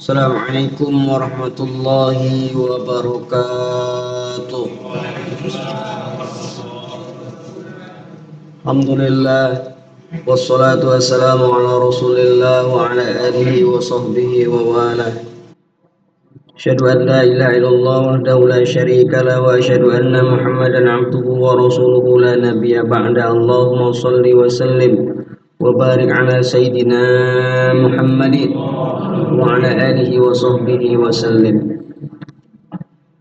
Assalamualaikum warahmatullahi wabarakatuh. Alhamdulillah wassalatu wassalamu ala rasulillah wa ala alihi wa sahbihi wa wala. Asyhadu an la ilaha illallah wahdahu la syarika lah wa asyhadu anna Muhammadan abduhu wa rasuluhu la nabiyya ba'da. Allahumma shalli wa sallim wa barik ala sayyidina Muhammadin wa ala alihi wa sahbihi wa sallim.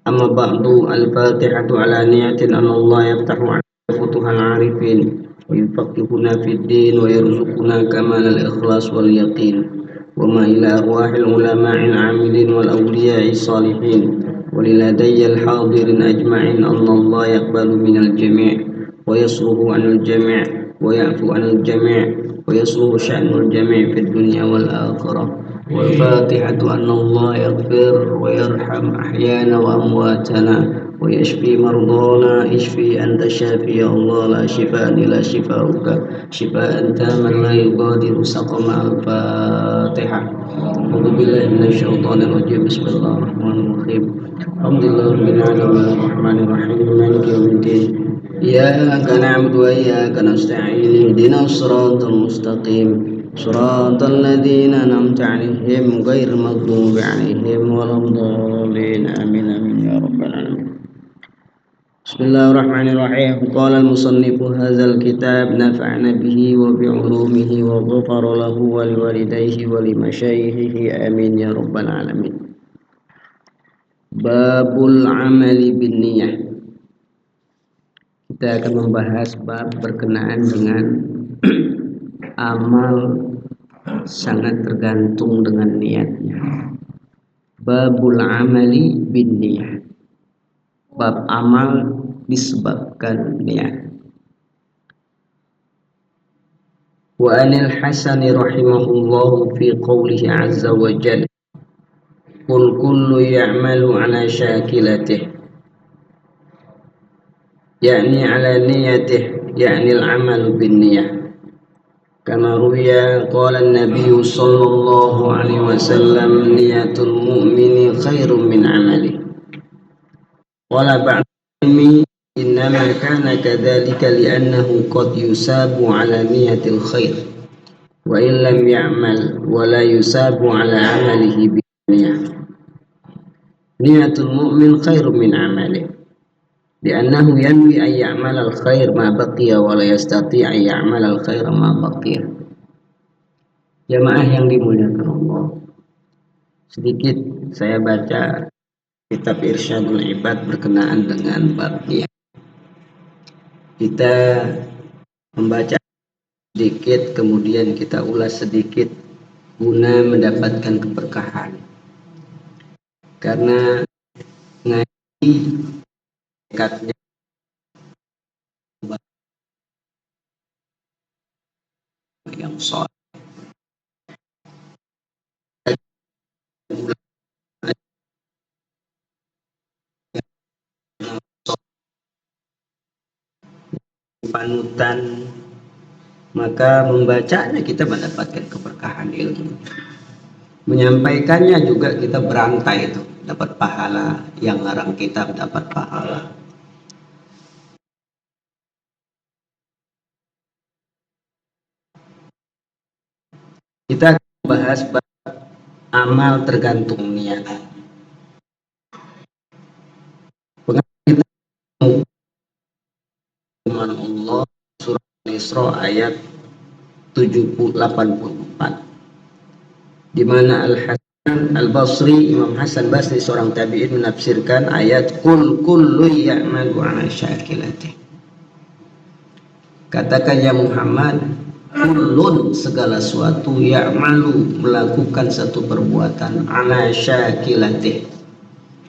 Amma ba'du, al-fatihatu ala niyatin an Allah yaftahu ala futuhal arifin wa yufaqihuna fid din wa yarzuquna kamal al-ikhlas wal yaqin wa ma ila arwahil ulama'il amilin wal awliya'i salihin wa liladayya al-hadirin ajma'in anna Allah yaqbalu minal jami' wa yasruhu anil jami' wa ya'fu anil jami' wa yasruhu sya'nul jami' fid dunya wal akhirah. والفاتحة أن الله يغفر ويرحم أحيانا وأمواتنا ويشفي مرضانا. اشفي أنت الشافي يا الله، لا شفاء إلا شفاؤك شفاء تاما لا يغادر سقما. الفاتحة. أعوذ بالله من الشيطان الرجيم. بسم الله الرحمن الرحيم. الحمد لله رب العالمين الرحمن الرحيم مالك يوم الدين. إياك نعبد وإياك نستعين اهدنا الصراط المستقيم صراط الذين أنعمت عليهم غير المغضوب عليهم ولا الضالين. آمين آمين يا رب العالمين. بسم الله الرحمن الرحيم. قال المصنف هذا الكتاب نفعنا به وبعلومه وغفر له ولوالديه ولمشايخه آمين يا رب العالمين. Babul amali bin niyah. Kita akan membahas bab berkenaan dengan amal sangat tergantung dengan niatnya. Babul amali bin niyah. Bab amal disebabkan niat. Wa anil Hasani rahimahullahu fi qawlihi azza wa jalla qul kullu ya'malu ala syakilatihi yakni ala niyatihi yakni al-amalu bin niyah. Kama ruya qala an-nabiy sallallahu alaihi wasallam niyatul mu'mini khairun min amali. Qala ba'dami innama kana kadzalika li'annahu qad yusabu ala niyatil khair wa in lam ya'mal wa la yusabu ala amalihi bi niyah. Niyatul mu'min khairun min amali li'annahu yanwi an ya'mal al-khair ma baqiya wa la yastati' an ya'mal al-khair ma baqiya. Jamaah yang dimuliakan Allah, sedikit saya baca kitab Irsyadul Ibad berkenaan dengan bab niat. Kita membaca sedikit, kemudian kita ulas sedikit guna mendapatkan keberkahan. Karena ngaji dekatnya yang soleh. Panutan, maka membacanya kita mendapatkan keberkahan ilmu, menyampaikannya juga kita berantai itu dapat pahala, yang ngarang kitab dapat pahala. Kita akan membahas amal tergantung niat. Firman Allah surah Al-Isra ayat 84, di mana Al-Hasan Al-Basri, Imam Hasan Basri seorang tabi'in, menafsirkan ayat qul kullu ya'malu 'ala syakilati. Katakan ya Muhammad, kullun segala sesuatu, ya'malu melakukan satu perbuatan, 'ala syakilati.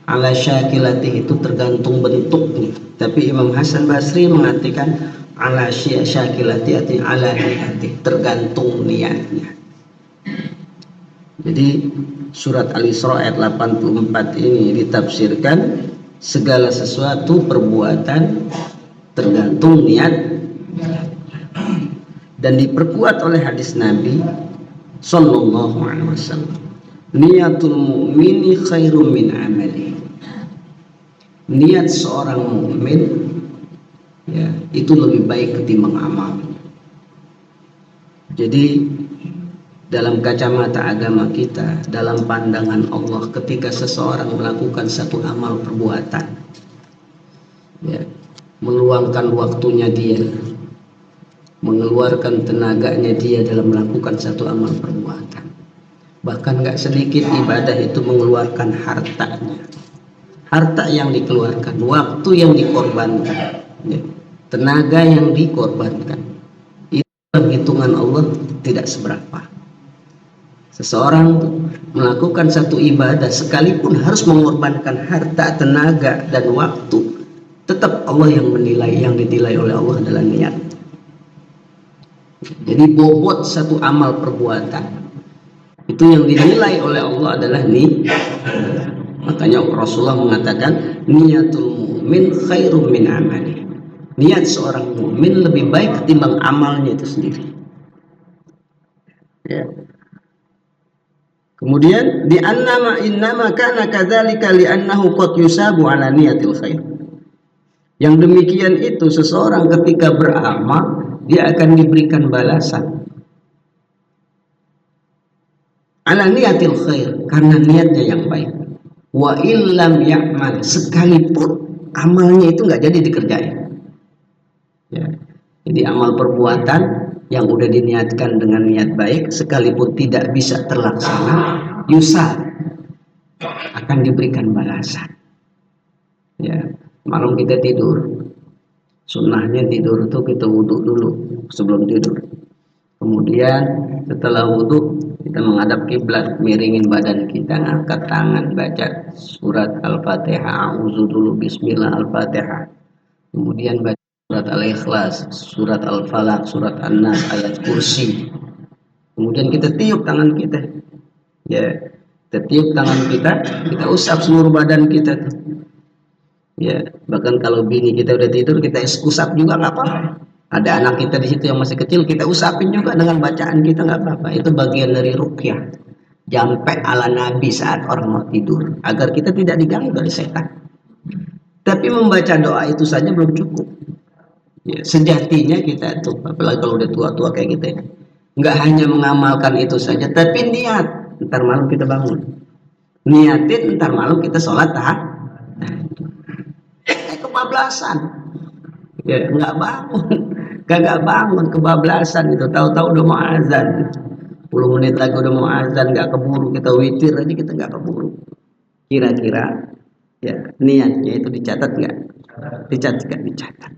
'Ala syakilati itu tergantung bentuknya, tapi Imam Hasan Basri mengatakan 'ala syakilati artinya 'ala niati, tergantung niatnya. Jadi surat Al-Isra ayat 84 ini ditafsirkan segala sesuatu perbuatan tergantung niat, dan diperkuat oleh hadis Nabi sallallahu alaihi wasallam, niatul mu'mini khairum min amali. Niat seorang mukmin ya itu lebih baik ketimbang amal. Jadi dalam kacamata agama kita, dalam pandangan Allah, ketika seseorang melakukan satu amal perbuatan ya, meluangkan waktunya dia, mengeluarkan tenaganya dia dalam melakukan satu amal perbuatan, bahkan gak sedikit ibadah itu mengeluarkan hartanya, harta yang dikeluarkan, waktu yang dikorbankan ya, tenaga yang dikorbankan, itu hitungan Allah tidak seberapa. Seseorang melakukan satu ibadah sekalipun harus mengorbankan harta, tenaga, dan waktu, tetap Allah yang menilai, yang dinilai oleh Allah adalah niat. Jadi bobot satu amal perbuatan itu yang dinilai oleh Allah adalah niat. Makanya Rasulullah mengatakan niatul mu'min khairum min amali. Niat seorang mukmin lebih baik ketimbang amalnya itu sendiri ya. Kemudian di innama kana kadzalika li'annahu qad yusabu ala niyatil khair. Yang demikian itu seseorang ketika beramal dia akan diberikan balasan ala niyatil khair, karena niatnya yang baik. Wa illam ya'mal, sekalipun amalnya itu nggak jadi dikerjain ya. Jadi amal perbuatan yang udah diniatkan dengan niat baik sekalipun tidak bisa terlaksana, yusab, akan diberikan balasan ya. Malam kita tidur, sunnahnya tidur itu kita wudhu dulu sebelum tidur. Kemudian setelah wudhu kita menghadap kiblat, miringin badan kita, ngangkat tangan, baca surat Al-Fatihah, a'udzu dulu, bismillah, Al-Fatihah. Kemudian baca surat Al-Ikhlas, surat Al-Falaq, surat An-Nas, ayat kursi. Kemudian kita tiup tangan kita ya, kita tiup tangan kita usap seluruh badan kita ya. Bahkan kalau bini kita udah tidur, kita usap juga nggak apa-apa. Ada anak kita di situ yang masih kecil, kita usapin juga dengan bacaan kita, nggak apa-apa. Itu bagian dari ruqyah, jampe ala Nabi saat orang mau tidur, agar kita tidak diganggu dari setan. Tapi membaca doa itu saja belum cukup ya. Sejatinya kita tuh, apalagi kalau udah tua-tua kayak kita ya, nggak hanya mengamalkan itu saja, tapi niat. Ntar malam kita bangun, niatin ntar malam kita sholat kebablasan ya, nggak bangun, kagak bangun, kebablasan itu. Tahu-tahu udah mau azan, 10 menit lagi udah mau azan, nggak keburu kita witir aja, kita nggak keburu. Kira-kira ya niatnya itu dicatat nggak? Dicatat.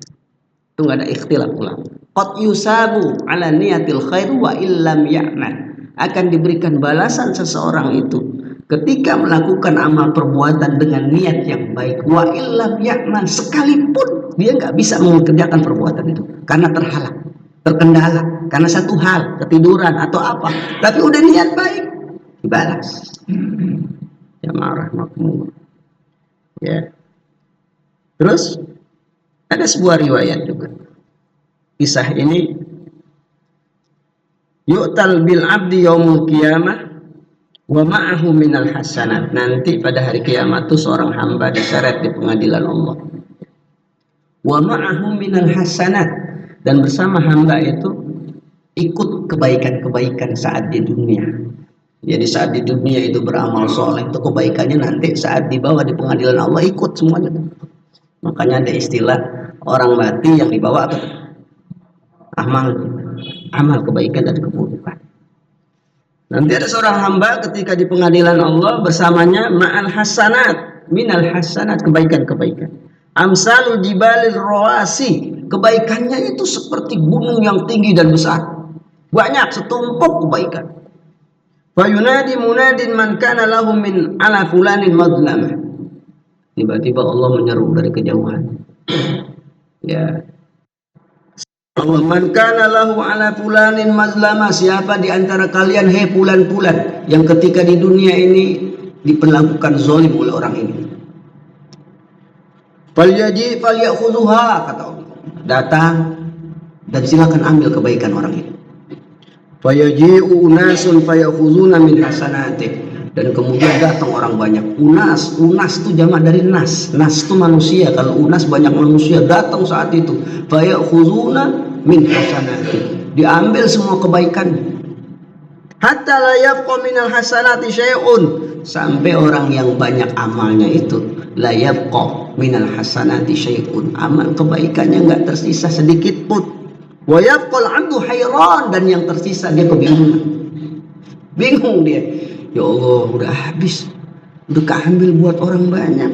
Itu nggak ada ikhtilaf ulama. Qad yusabu ala niyatil khair wa illam ya'mal, akan diberikan balasan seseorang itu ketika melakukan amal perbuatan dengan niat yang baik, wa illam ya'mal, sekalipun dia nggak bisa mengerjakan perbuatan itu karena terhalang, terkendala karena satu hal, ketiduran atau apa, tapi udah niat baik, dibalas. Ya marah makmur ya. Terus ada sebuah riwayat juga, kisah ini, yu'tal bil abdi yaumul qiyamah wa ma'ahu minal hasanat. Nanti pada hari kiamat itu seorang hamba diseret di pengadilan Allah. Wa ma'ahu minal hasanat, dan bersama hamba itu ikut kebaikan-kebaikan saat di dunia. Jadi saat di dunia itu beramal soleh, itu kebaikannya nanti saat dibawa di pengadilan Allah ikut semuanya. Makanya ada istilah orang mati yang dibawa apa? amal, amal kebaikan dan keburukan. Nanti ada seorang hamba ketika di pengadilan Allah bersamanya ma'al hasanat, minal hasanat, kebaikan-kebaikan. Amsalul jibalil rawasi, kebaikannya itu seperti gunung yang tinggi dan besar. Banyak, setumpuk kebaikan. Fayunadi munadin man kana lahu min ala fulanin madlamah. Tiba-tiba Allah menyeru dari kejauhan. Ya, Allah, man kana lahu ala fulanin mazlama, siapa di antara kalian hei fulan-fulan yang ketika di dunia ini diperlakukan zalim oleh orang ini, falyaji falyakhudhuha, kata Allah, datang dan silakan ambil kebaikan orang ini. Fayaji'u unasun fayakhudhuna min hasanatih, dan kemudian datang orang banyak. Unas itu jamak dari nas itu manusia. Kalau unas banyak manusia datang saat itu. Fayakhudhuna min hasanati, diambil semua kebaikan. Hatta la yabqa minal hasanati syai'un, sampai orang yang banyak amalnya itu la yabqa minal hasanati syai'un, amal kebaikannya enggak tersisa sedikit pun. Wa yabqal 'abdu hayran, dan yang tersisa dia kebingungan. Bingung dia. Ya Allah, udah habis, udah keambil buat orang banyak.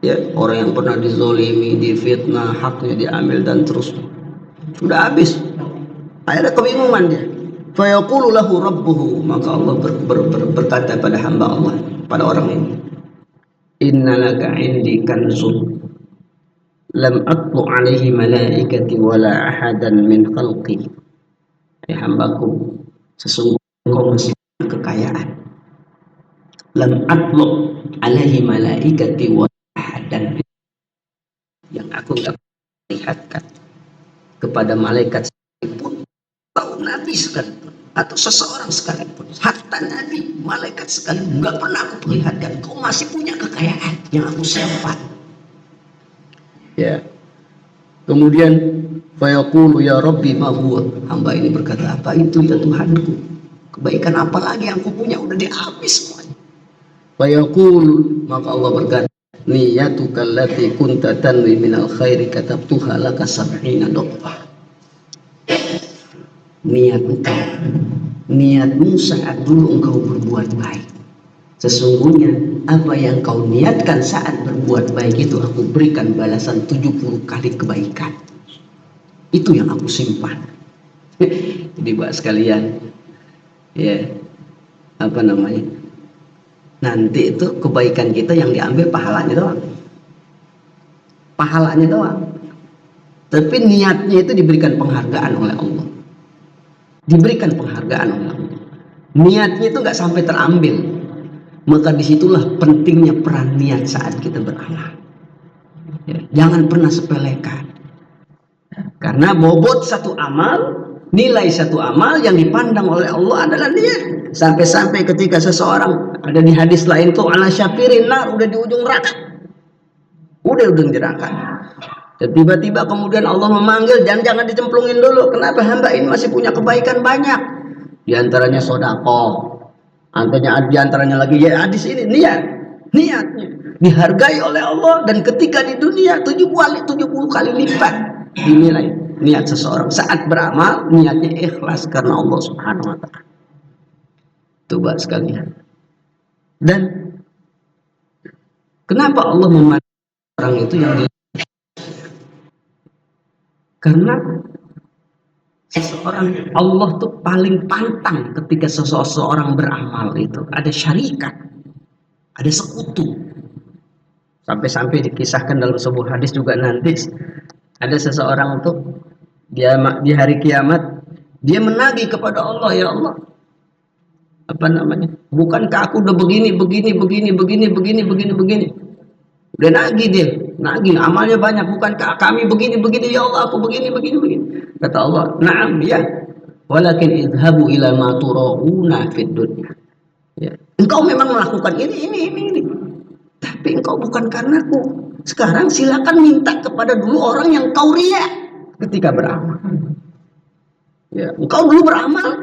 Ya, orang yang pernah dizolimi, difitnah, haknya diambil dan terus sudah habis. Akhirnya kebingungan dia. Fayaqulu lahu rabbuhu, maka Allah berkata pada hamba Allah, pada orang ini, innalaka indi kanzun lam atlu alaihi malaikati wala ahadan min khalqi. Ya hambaku, sesungguhnya kau masih punya kekayaan. Lam atlu alaihi malaikati wala ahadan, yang aku enggak perlihatkan kepada malaikat sekalipun, atau nabi sekalipun, atau seseorang sekalipun, hatta nabi, malaikat sekalipun, enggak pernah aku perlihatkan. Kau masih punya kekayaan yang aku simpan. Ya. Kemudian fayaqulu ya Rabbi ma huwa, hamba ini berkata, apa itu ya Tuhanku? Kebaikan apa lagi yang aku punya? Udah dihabis semuanya. Fayaqulu, maka Allah berkata, niyatuka allati kunta tanwi minal khairi katabtuha laka sab'ina doqah. Niatmu saat dulu engkau berbuat baik, sesungguhnya apa yang kau niatkan saat berbuat baik itu aku berikan balasan 70 kali kebaikan. Itu yang aku simpan. Jadi buat sekalian, ya, apa namanya, nanti itu kebaikan kita yang diambil pahalanya doang. Pahalanya doang. Tapi niatnya itu diberikan penghargaan oleh Allah. Diberikan penghargaan oleh Allah. Niatnya itu nggak sampai terambil. Maka disitulah pentingnya peran niat saat kita beramal. Ya, jangan pernah sepelekan. Karena bobot satu amal, nilai satu amal yang dipandang oleh Allah adalah niat. Sampai-sampai ketika seseorang, ada di hadis lain tuh, ala syafirin nar, udah di ujung neraka. Udah ujung neraka. Dan tiba-tiba kemudian Allah memanggil, jangan dicemplungin dulu. Kenapa? Hamba ini masih punya kebaikan banyak. Di antaranya sedekah. Di antaranya lagi ya hadis ini, niatnya dihargai oleh Allah, dan ketika di dunia 70 kali lipat dinilai niat seseorang saat beramal, niatnya ikhlas karena Allah Subhanahu wa taala. Coba sekalian. Dan kenapa Allah memandang orang itu yang karena seseorang, Allah tuh paling pantang ketika seseorang beramal itu ada syarikat, ada sekutu. Sampai-sampai dikisahkan dalam sebuah hadis juga nanti, ada seseorang tuh dia di hari kiamat dia menagih kepada Allah, ya Allah, apa namanya, bukankah aku udah begini, udah nagih amalnya banyak, bukankah kami begini, ya Allah, aku begini. Kata Allah, na'am ya, walakin idhabu ila ma turauna fid dunya. Ya, engkau memang melakukan ini, tapi engkau bukan karenaku. Sekarang silakan minta kepada dulu orang yang kau ria ketika beramal. Ya, engkau dulu beramal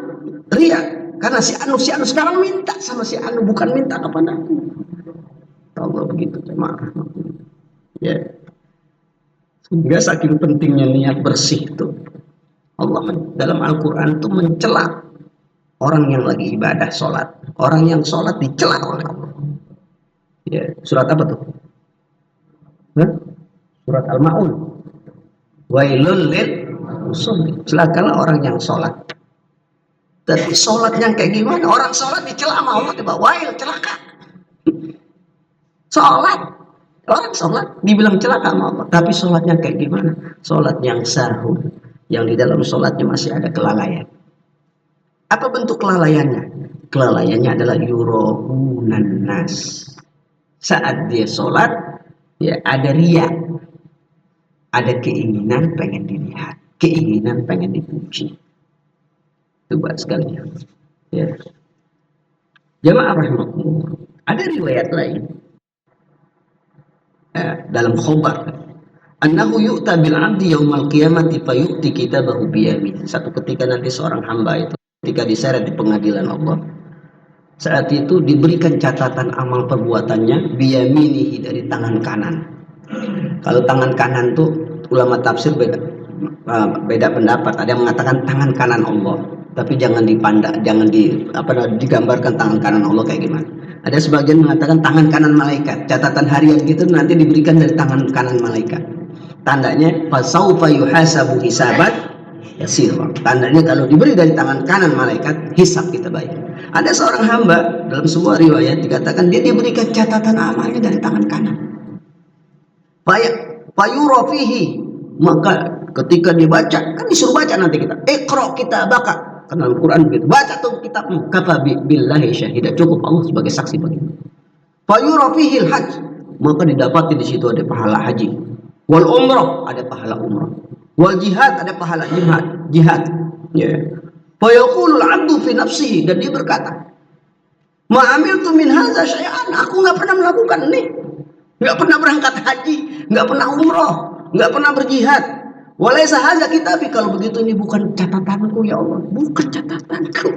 ria karena si anu sekarang minta sama si anu, bukan minta kepada aku. Allah begitu, jemaah. Ya. Sehingga saking pentingnya niat bersih itu. Allah dalam Al-Quran itu mencela orang yang lagi ibadah sholat. Orang yang sholat dicela oleh Allah. Ya, surat apa tuh? Hah? Surat Al-Ma'un. Wailul lil musallin. Celakalah orang yang sholat. Tapi sholat yang kayak gimana? Orang sholat dicela sama Allah, tiba wail, celaka. Sholat. Orang sholat dibilang celaka sama Allah. Tapi sholatnya kayak gimana? Sholat yang sahur. Yang di dalam sholatnya masih ada kelalaian. Apa bentuk kelalaiannya? Kelalaiannya adalah yuraunan nas. Saat dia sholat, ya ada riya. Ada keinginan pengen dilihat. Keinginan pengen dipuji. Itu buat sekalian. Ya. Jamaah rahmatullah. Ada riwayat lain. Dalam khobar. Annahu yu'ta bil 'abdi yaumal qiyamati fayu'ti kitabahu biyamin. Satu ketika nanti seorang hamba itu ketika diseret di pengadilan Allah, saat itu diberikan catatan amal perbuatannya biyaminihi dari tangan kanan. Kalau tangan kanan tuh ulama tafsir beda pendapat. Ada yang mengatakan tangan kanan Allah, tapi jangan digambarkan tangan kanan Allah kayak gimana. Ada sebagian mengatakan tangan kanan malaikat. Catatan harian gitu nanti diberikan dari tangan kanan malaikat. Tandanya fasaufa yuhasabu hisabat yasir. Tandanya kalau diberi dari tangan kanan malaikat, hisab kita baik. Ada seorang hamba dalam sebuah riwayat dikatakan dia diberikan catatan amalnya dari tangan kanan. Fayura fihi, maka ketika dibaca, kan disuruh baca nanti kita. Iqra kitabaka. Karena Al-Quran begitu. Baca tuh kitabmu. Kafa billahi syahida. Cukup Allah sebagai saksi bagimu. Fayura fihi al-hajj, maka didapati di situ ada pahala haji. Wal umrah, ada pahala umrah. Wal jihad, ada pahala jihad. Ya. Fayaqulul 'abdu fi nafsihi, dan dia berkata, ma amiltu min hadza syai'an, aku enggak pernah melakukan ini. Enggak pernah berangkat haji, enggak pernah umrah, enggak pernah berjihad. Walaysa hadza kitabi, kalau begitu ini bukan catatanku ya Allah, bukan catatanku.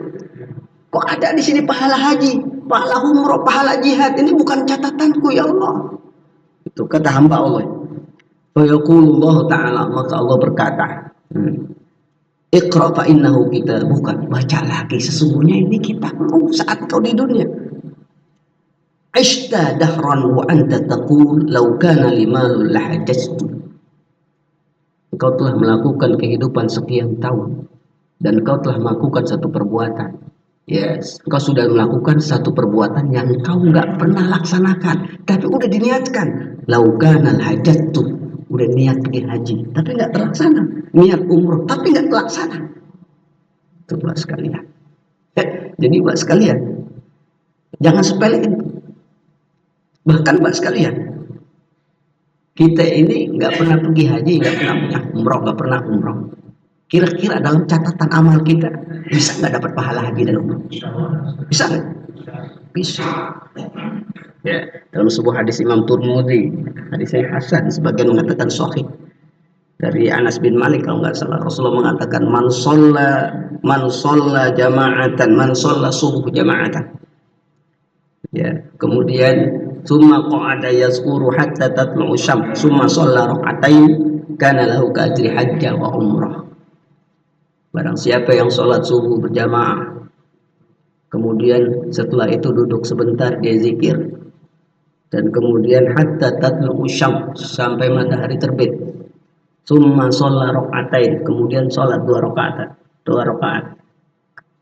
Kok ada di sini pahala haji, pahala umrah, pahala jihad, ini bukan catatanku ya Allah. Itu kata hamba Allah. Fa yaqulullah ta'ala, maka Allah berkata, Iqra fa innahu kitabuka, baca lagi sesungguhnya ini kitabmu saat kau di dunia. Ishta dahran wa anta taqul law kana limalul lahajjtu. Engkau telah melakukan kehidupan sekian tahun dan engkau telah melakukan satu perbuatan. Yes, engkau sudah melakukan satu perbuatan yang engkau enggak pernah laksanakan, tapi udah diniatkan. Law kana al-hajjtu, udah niat pergi haji, tapi enggak terlaksana. Niat umroh, tapi enggak terlaksana. Itu buat sekalian. Jadi buat sekalian, jangan sepelein. Bahkan buat sekalian, kita ini nggak pernah pergi haji, nggak pernah punya umroh, nggak pernah umroh. Kira-kira dalam catatan amal kita bisa nggak dapat pahala haji dan umroh? Bisa nggak? Bisa. Ya, dalam sebuah hadis Imam Tirmidzi, hadisnya hasan, sebagian mengatakan sahih. Dari Anas bin Malik kalau nggak salah, Rasulullah mengatakan man sholla jama'atan, man sholla subuh jama'atan. Ya, kemudian summa qa'ada yazkuru hatta tatlu'u syams summa shalla rak'atain kana lahu ka'ajri hajjah wa umrah. Barang siapa yang sholat subuh berjamaah, kemudian setelah itu duduk sebentar dia zikir, dan kemudian hatta tatlu'u syams, sampai matahari terbit, summa shalla rak'atain, kemudian sholat dua rakaat,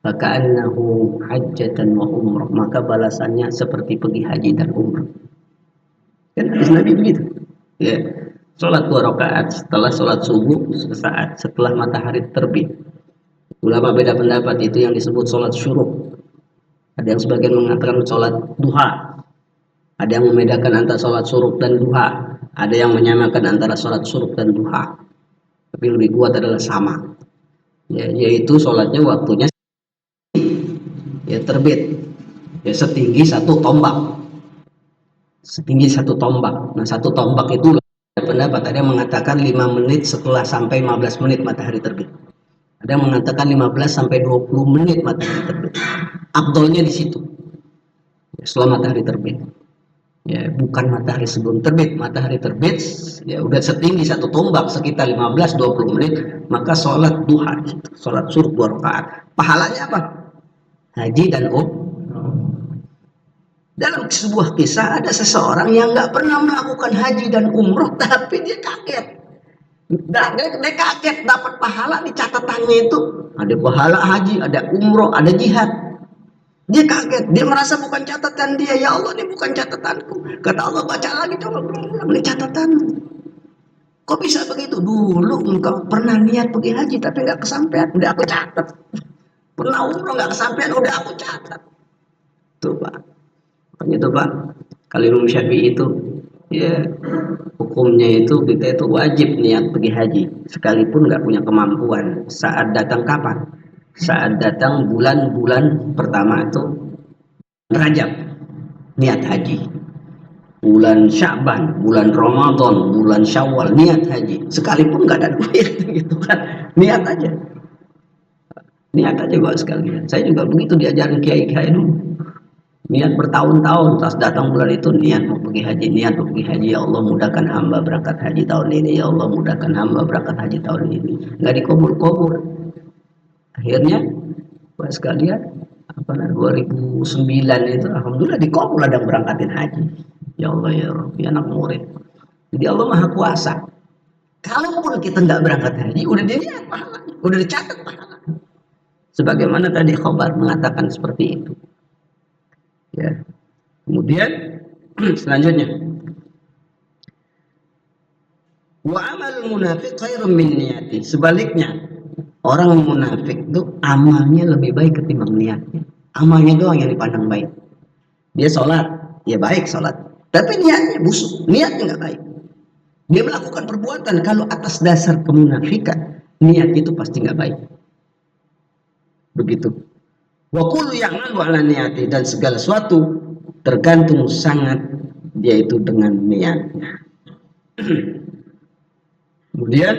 faka'annahu hajjatan wa umrah, maka balasannya seperti pergi haji dan umrah. Kan hadis Nabi begitu. Ya, sholat 2 rakaat setelah sholat subuh, sesaat setelah matahari terbit. Ulama beda pendapat, itu yang disebut sholat syuruk. Ada yang sebagian mengatakan sholat duha. Ada yang membedakan antara sholat syuruk dan duha. Ada yang menyamakan antara sholat syuruk dan duha. Tapi lebih kuat adalah sama. Ya, yaitu sholatnya waktunya ya terbit, ya setinggi 1 tombak. Setinggi 1 tombak. Nah, 1 tombak itu pendapat, ada yang mengatakan 5 menit setelah sampai 15 menit matahari terbit. Ada yang mengatakan 15 sampai 20 menit matahari terbit. Afdolnya di situ. Setelah matahari terbit. Ya, bukan matahari sebelum terbit. Matahari terbit ya udah setinggi satu tombak sekitar 15-20 menit, maka sholat duha, sholat suruh 2 rakaat. Pahalanya apa? Haji dan dalam sebuah kisah ada seseorang yang nggak pernah melakukan haji dan umroh, tapi dia kaget. Dia kaget dapat pahala di catatannya itu. Ada pahala haji, ada umroh, ada jihad. Dia kaget, dia merasa bukan catatan dia. Ya Allah, ini bukan catatanku. Kata Allah, baca lagi, coba berulang, ini catatanmu. Kok bisa begitu? Dulu engkau pernah niat pergi haji tapi nggak kesampaian, udah aku catat. Pernah umroh nggak kesampaian, udah aku catat. Tuh Pak, makanya itu Pak, kalau Imam Syafi'i itu ya hukumnya itu kita itu wajib niat pergi haji sekalipun nggak punya kemampuan. Saat datang kapan? Saat datang bulan-bulan pertama itu Rajab, niat haji. Bulan Sya'ban, bulan Ramadan, bulan Syawal, niat haji. Sekalipun nggak ada duit gitu kan, niat aja. Niat aja Bapak sekalian. Saya juga begitu diajarin kiai-kiai dulu. Niat bertahun-tahun, pas datang bulan itu niat mau pergi haji, niat mau pergi haji. Ya Allah mudahkan hamba berangkat haji tahun ini. Ya Allah mudahkan hamba berangkat haji tahun ini. Nggak dikabul-kabul. Akhirnya Bapak sekalian, 2009 itu alhamdulillah dikabul ada yang berangkatin haji. Ya Allah ya Rabbi, anak murid. Jadi Allah Maha Kuasa. Kalaupun kita nggak berangkat haji, udah dilihat pahalanya, udah dicatat pahalanya. Sebagaimana tadi khabar mengatakan seperti itu. Ya. Kemudian selanjutnya, wa amalul munafiq khairun min niyati. Sebaliknya, orang munafik itu amalnya lebih baik ketimbang niatnya. Amalnya doang yang dipandang baik. Dia sholat, ya baik sholat. Tapi niatnya busuk, niatnya nggak baik. Dia melakukan perbuatan kalau atas dasar kemunafikan, niat itu pasti nggak baik. Begitu. Wa kullu ya'malu ala niyati, dan segala sesuatu tergantung sangat dia itu dengan niatnya. Kemudian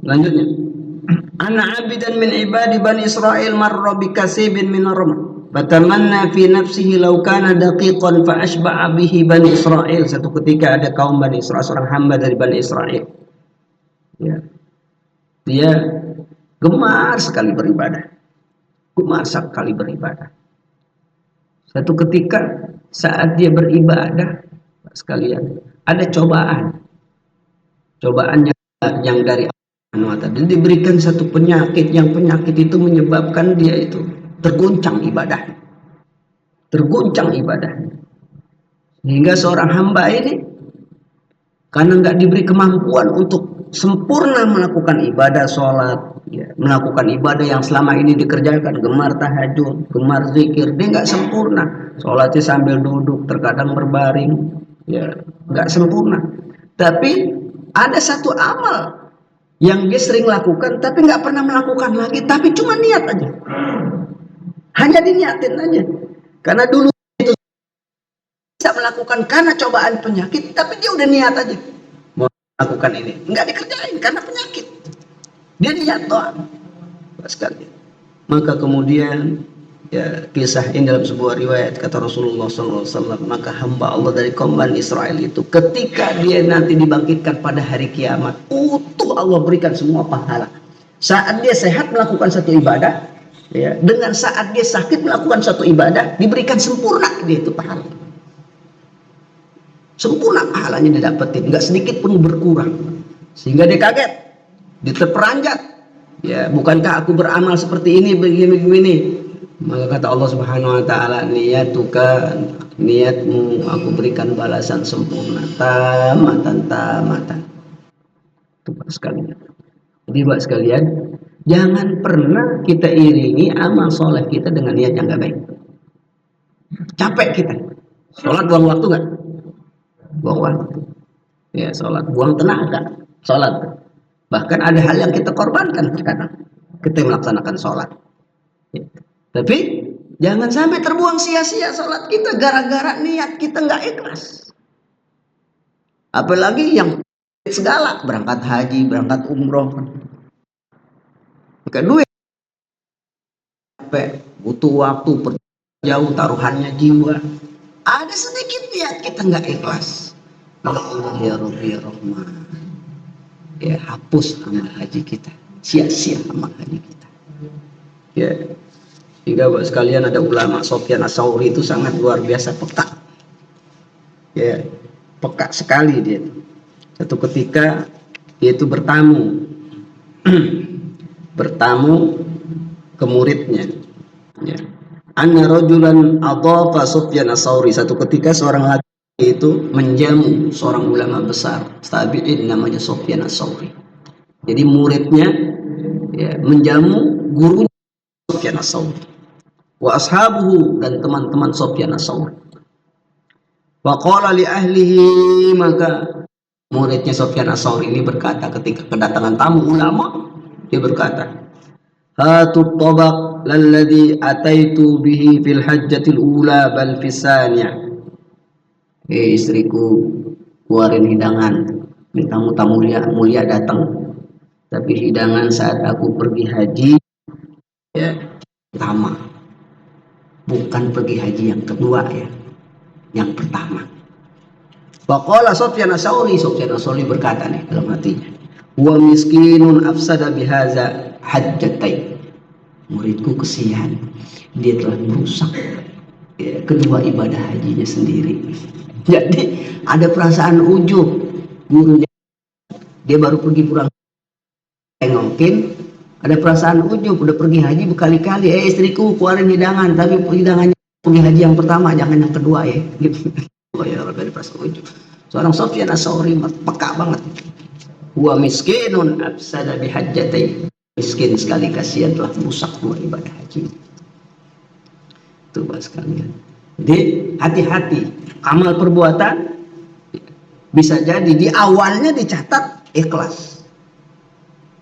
lanjutnya, ana abidan min ibadi bani Israel marra bi kasibin min ar-rum fatamanna fi nafsihi law kana daqiqan fa ashba'a bihi bani Israel. Satu ketika ada kaum Bani Israel, seorang hamba dari Bani Israel. Ya. Dia gemar sekali beribadah. Gemar sekali beribadah. Satu ketika saat dia beribadah sekalian, ada cobaan. Cobaan yang dari Allah. Dan diberikan satu penyakit, yang penyakit itu menyebabkan dia itu terguncang ibadah. Terguncang ibadah. Sehingga seorang hamba ini karena nggak diberi kemampuan untuk sempurna melakukan ibadah sholat, ya, melakukan ibadah yang selama ini dikerjakan, gemar tahajud, gemar zikir, dia nggak sempurna. Sholatnya sambil duduk, terkadang berbaring, ya nggak sempurna. Tapi ada satu amal yang dia sering lakukan, tapi nggak pernah melakukan lagi, tapi cuma niat aja, hanya diniatin aja. Karena dulu itu bisa melakukan karena cobaan penyakit, tapi dia udah niat aja mau lakukan ini, nggak dikerjain karena penyakit, dia niat doang sekali. Maka kemudian ya, kisah ini dalam sebuah riwayat kata Rasulullah SAW, maka hamba Allah dari kaum Bani Israel itu ketika dia nanti dibangkitkan pada hari kiamat, utuh Allah berikan semua pahala. Saat dia sehat melakukan satu ibadah, ya, dengan saat dia sakit melakukan satu ibadah, diberikan sempurna dia itu pahala. Sempurna pahalanya didapetin, nggak sedikit pun berkurang. Sehingga dia kaget, dia terperanjat. Ya, bukankah aku beramal seperti ini, begini. Maka kata Allah Subhanahu wa taala, niyatuka, niatmu aku berikan balasan sempurna, tamatan. Itu Pak sekalian. Jadi Pak sekalian, jangan pernah kita iringi amal soleh kita dengan niat yang gak baik. Capek kita. Sholat buang waktu gak? Buang waktu. Ya, sholat buang tenaga. Sholat. Bahkan ada hal yang kita korbankan terkadang. Kita melaksanakan sholat. Ya. Tapi jangan sampai terbuang sia-sia sholat kita gara-gara niat kita nggak ikhlas. Apalagi yang segala, berangkat haji, berangkat umroh, pakai duit, butuh waktu jauh, taruhannya jiwa. Ada sedikit niat kita nggak ikhlas. Ya Allah ya Rabbi ya Rahman, ya hapus amal haji kita, sia-sia amal haji kita. Ya, sehingga buat sekalian ada ulama Sofyan Ats-Tsauri itu sangat luar biasa peka. Ya, peka sekali dia. Satu ketika dia itu bertamu ke muridnya. Ya. Anna rajulan adhafa Sufyan Ats-Tsauri. Satu ketika seorang laki itu menjamu seorang ulama besar tabi'in namanya Sufyan Ats-Tsauri. Jadi muridnya ya, menjamu gurunya Sufyan Ats-Tsauri. Wa ashabuhu, dan teman-teman Sufyan Ats-Tsauri. Wa qala li ahlihi, maka muridnya Sufyan Ats-Tsauri ini berkata ketika kedatangan tamu ulama, dia berkata, hatu tabaq lalladhi ataitu bihi fil hajjatil ula bal fisanya. Istriku, keluarin hidangan. Ini tamu-tamu mulia datang. Tapi hidangan saat aku pergi haji ya pertama, bukan pergi haji yang kedua ya, yang pertama. Faqala Sufyan Ats-Tsauri berkata nih dalam hatinya, wa miskinun afsada bihaza hajjatain. Muridku kesian, dia telah merusak ya, kedua ibadah hajinya sendiri. Jadi ada perasaan ujub. Gurunya dia baru pergi pulang tengokin, ada perasaan ujub, udah pergi haji berkali-kali, istriku keluarin hidangan, tapi hidangannya pergi haji yang pertama, jangan yang kedua ya. Oh ya, ada perasaan ujub. Seorang Sufyan Ats-Tsauri peka banget. Wa miskinun afsada bihajjatain. Miskin sekali, kasihan telah merusak dua ibadah haji. Itu bahas sekalian. Jadi hati-hati, amal perbuatan bisa jadi di awalnya dicatat ikhlas,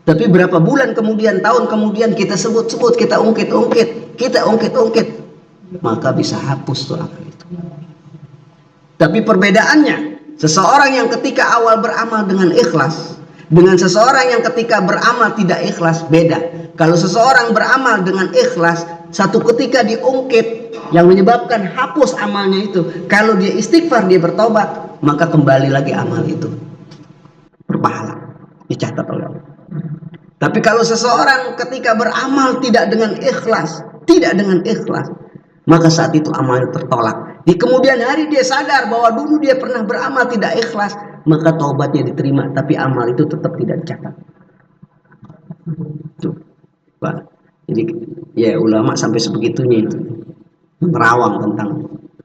tapi berapa bulan kemudian, tahun kemudian kita sebut-sebut, kita ungkit, maka bisa hapus tuh amal itu. Tapi perbedaannya, seseorang yang ketika awal beramal dengan ikhlas dengan seseorang yang ketika beramal tidak ikhlas beda. Kalau seseorang beramal dengan ikhlas, satu ketika diungkit yang menyebabkan hapus amalnya itu, kalau dia istighfar, dia bertobat, maka kembali lagi amal itu berpahala, dicatat oleh Allah. Tapi kalau seseorang ketika beramal tidak dengan ikhlas, maka saat itu amalnya tertolak. Di kemudian hari dia sadar bahwa dulu dia pernah beramal tidak ikhlas, maka taubatnya diterima, tapi amal itu tetap tidak dicatat. Tuh, Pak. Jadi ya ulama sampai sebegitunya itu menerawang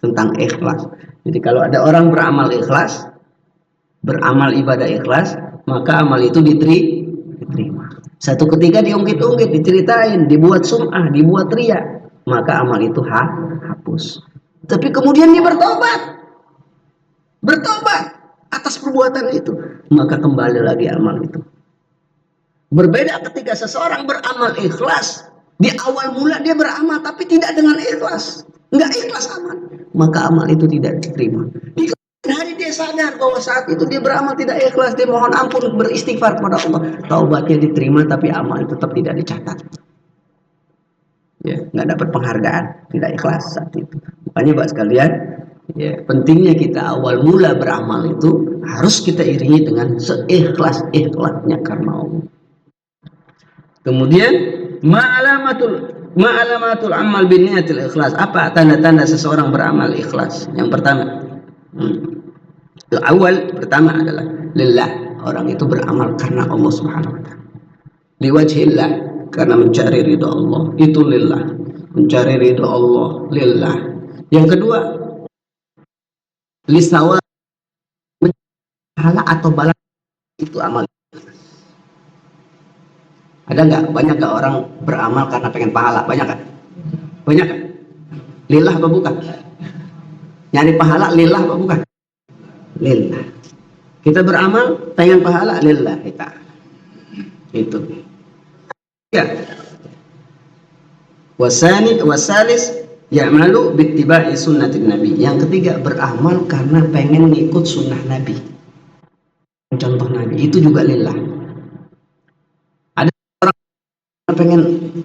tentang ikhlas. Jadi kalau ada orang beramal ikhlas, beramal ibadah ikhlas, maka amal itu diterima. Satu ketika diungkit-ungkit, diceritain, dibuat sum'ah, dibuat riya, maka amal itu hapus. Tapi kemudian dia bertobat atas perbuatan itu, maka kembali lagi amal itu. Berbeda ketika seseorang beramal ikhlas, di awal mula dia beramal tapi tidak dengan ikhlas, nggak ikhlas amal, maka amal itu tidak diterima. Di kemudian hari dia sadar bahwa saat itu dia beramal tidak ikhlas, dia mohon ampun, beristighfar kepada Allah, taubatnya diterima, tapi amal tetap tidak dicatat. Ya, nggak dapat penghargaan, tidak ikhlas saat itu. Makanya Bapak sekalian, ya, pentingnya kita awal mula beramal itu harus kita iringi dengan seikhlas-ikhlasnya karena Allah. Kemudian ma'alamatul amal binniyatil ikhlas. Apa tanda-tanda seseorang beramal ikhlas? Yang pertama, pertama adalah lillah. Orang itu beramal karena Allah Subhanahu wa taala. Liwajhillah, karena mencari ridha Allah. Itu lillah. Mencari ridha Allah lillah. Yang kedua, lisawa, pahala atau balas, itu amal. Ada nggak? Banyak nggak orang beramal karena pengen pahala? Banyak nggak? Banyak nggak? Lillah apa bukan? Nyari pahala lillah apa bukan? Lillah. Kita beramal pengen pahala lillah kita. Itu. Ya. Wasalis ya'malu bittiba'i sunnatin Nabi. Yang ketiga, beramal karena pengen ngikut sunnah Nabi. Contoh Nabi itu juga lillah. Ada orang pengen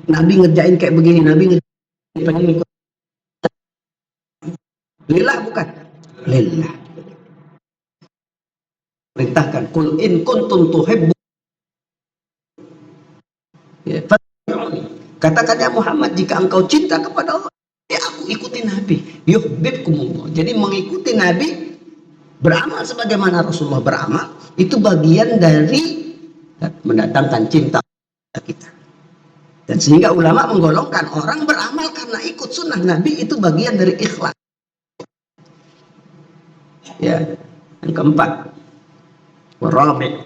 Nabi ngerjain kayak begini, Nabi pengen ngikut Lillah bukan? Lillah. Perintahkan, qul in kuntum tuhibbu, ya, katakan ya Muhammad, jika engkau cinta kepada Allah, ya aku ikuti Nabi. Yuhibbukumullah. Jadi mengikuti Nabi, beramal sebagaimana Rasulullah beramal, itu bagian dari mendatangkan cinta kita. Dan sehingga ulama menggolongkan orang beramal karena ikut sunnah Nabi itu bagian dari ikhlas. Ya, yang keempat, warabi,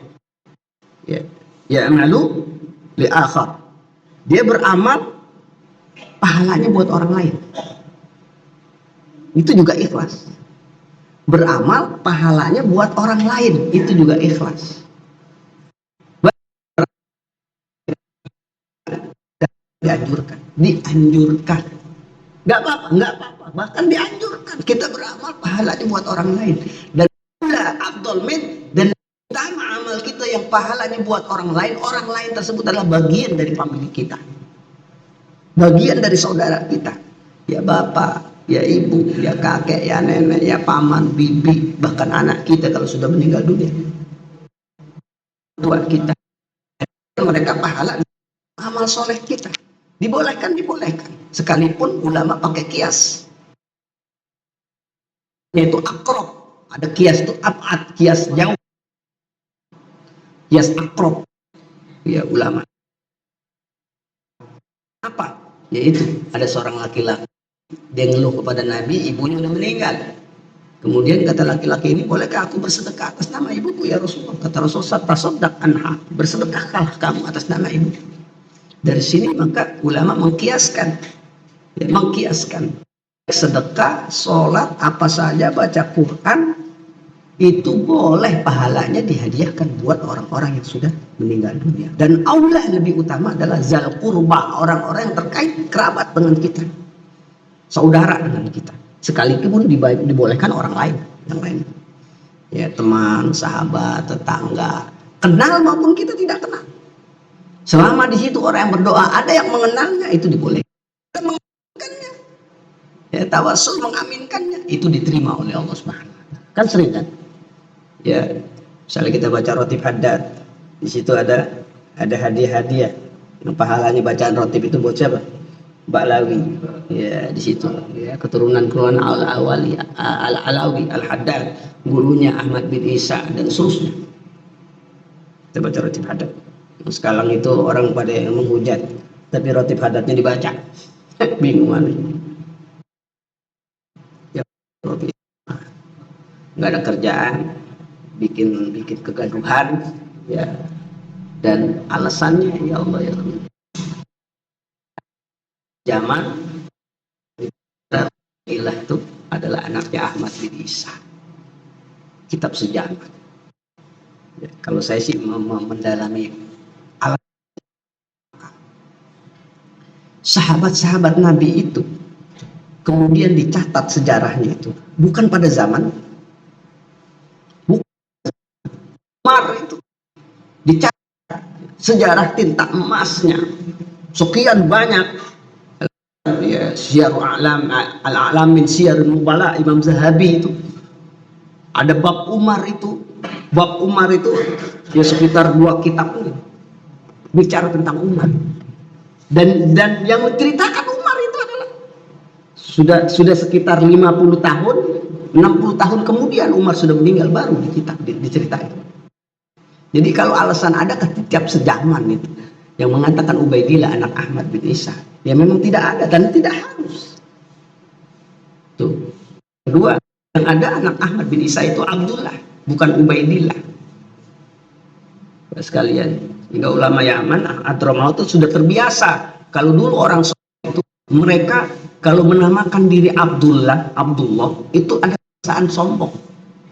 ya, ya'malu li akhar. Dia beramal, pahalanya buat orang lain. Itu juga ikhlas. Beramal, pahalanya buat orang lain. Itu juga ikhlas. Dianjurkan. Nggak apa-apa. Bahkan dianjurkan. Kita beramal, pahalanya buat orang lain. Dan Abdul Min, dan utama amal kita yang pahalanya buat orang lain tersebut adalah bagian dari famili kita, bagian dari saudara kita, ya bapak, ya ibu, ya kakek, ya nenek, ya paman, bibi, bahkan anak kita kalau sudah meninggal dunia, tua kita, mereka pahala amal soleh kita. Dibolehkan sekalipun ulama pakai kias, yaitu akrob. Ada kias itu abad, kias jauh, kias akrob, ya ulama. Apa? Yaitu ada seorang laki-laki, dia ngeluh kepada Nabi, ibunya udah meninggal. Kemudian kata laki-laki ini, bolehkah aku bersedekah atas nama ibuku ya Rasulullah? Kata Rasulullah, tasaddaq anha, bersedekahlah kamu atas nama ibu. Dari sini maka ulama mengkiaskan, ya, sedekah, sholat, apa saja, baca Quran, itu boleh pahalanya dihadiahkan buat orang-orang yang sudah meninggal dunia. Dan Allah lebih utama adalah zal qurba, orang-orang yang terkait kerabat dengan kita, saudara dengan kita, sekalipun dibolehkan orang lain, yang lain, ya teman, sahabat, tetangga, kenal maupun kita tidak kenal, selama di situ orang yang berdoa ada yang mengenalnya, itu dibolehkan. Mengaminkannya, ya, tawasul mengaminkannya, itu diterima oleh Allah Subhanahu wa Ta'ala. Kan sering kan, ya, misalnya kita baca Rotib Haddad, di situ ada hadiah-hadiah yang pahalanya bacaan Rotib itu buat siapa? Ba'lawi, ya, di situ, ya, keturunan Al-Alawi, Al-Haddad, gurunya Ahmad bin Isa dan seterusnya. Kita baca Rotib Haddad. Sekarang itu orang pada yang menghujat, tapi Rotib Haddadnya dibaca. Bingung mana? Ya, nggak ada kerjaan, bikin kegaduhan, ya, dan alasannya ya Allah ya Allah, zaman ilah itu adalah anaknya Ahmad bin Isa, kitab sejarah. Ya, kalau saya sih mendalami sahabat-sahabat Nabi itu, kemudian dicatat sejarahnya itu bukan pada zaman Umar, itu dicatat sejarah tinta emasnya sekian banyak, ya, Syiarul A'lam, Al-A'lam min Syiarul Nubala, Imam Zahabi itu ada bab Umar itu ya sekitar 2 kitab ini bicara tentang Umar, dan yang menceritakan Umar itu adalah sudah sekitar 50 tahun 60 tahun kemudian Umar sudah meninggal, baru diceritain. Jadi kalau alasan ada tiap sejaman itu yang mengatakan Ubaidillah anak Ahmad bin Isa, ya memang tidak ada dan tidak harus. Tuh. Kedua, yang ada anak Ahmad bin Isa itu Abdullah, bukan Ubaidillah. Sekalian, hingga ulama Yaman, Adramaut itu sudah terbiasa. Kalau dulu orang itu, mereka kalau menamakan diri Abdullah itu ada perasaan sombong.